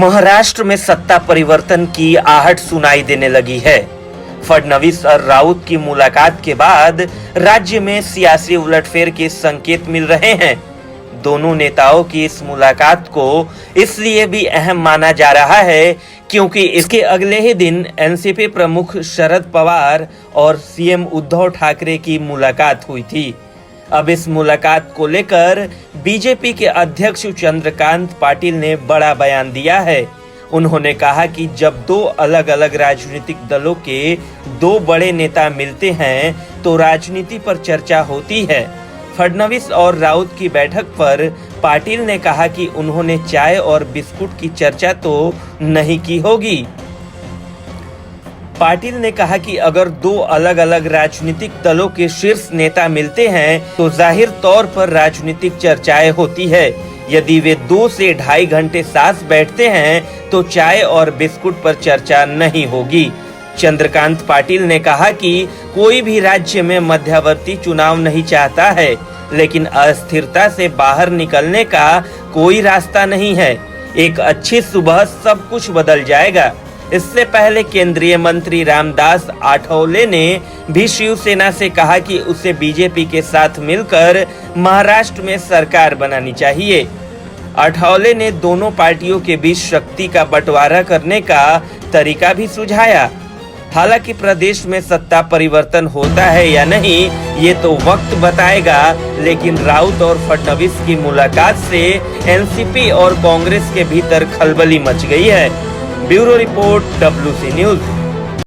महाराष्ट्र में सत्ता परिवर्तन की आहट सुनाई देने लगी है। फडणवीस और राउत की मुलाकात के बाद राज्य में सियासी उलटफेर के संकेत मिल रहे हैं। दोनों नेताओं की इस मुलाकात को इसलिए भी अहम माना जा रहा है क्योंकि इसके अगले ही दिन एनसीपी प्रमुख शरद पवार और सीएम उद्धव ठाकरे की मुलाकात हुई थी। अब इस मुलाकात को लेकर बीजेपी के अध्यक्ष चंद्रकांत पाटिल ने बड़ा बयान दिया है। उन्होंने कहा कि जब दो अलग अलग राजनीतिक दलों के दो बड़े नेता मिलते हैं तो राजनीति पर चर्चा होती है। फडणवीस और राउत की बैठक पर पाटिल ने कहा कि उन्होंने चाय और बिस्कुट की चर्चा तो नहीं की होगी। पाटिल ने कहा कि अगर दो अलग अलग राजनीतिक दलों के शीर्ष नेता मिलते हैं तो जाहिर तौर पर राजनीतिक चर्चाएं होती है। यदि वे 2 से ढाई घंटे साथ बैठते हैं तो चाय और बिस्कुट पर चर्चा नहीं होगी। चंद्रकांत पाटिल ने कहा कि कोई भी राज्य में मध्यवर्ती चुनाव नहीं चाहता है, लेकिन अस्थिरता से बाहर निकलने का कोई रास्ता नहीं है। एक अच्छी सुबह सब कुछ बदल जाएगा। इससे पहले केंद्रीय मंत्री रामदास आठवले ने भी शिवसेना से कहा कि उसे बीजेपी के साथ मिलकर महाराष्ट्र में सरकार बनानी चाहिए। आठवले ने दोनों पार्टियों के बीच शक्ति का बंटवारा करने का तरीका भी सुझाया। हालांकि प्रदेश में सत्ता परिवर्तन होता है या नहीं ये तो वक्त बताएगा, लेकिन राउत और फडणवीस की मुलाकात से एनसीपी और कांग्रेस के भीतर खलबली मच गई है। Bureau report WC news.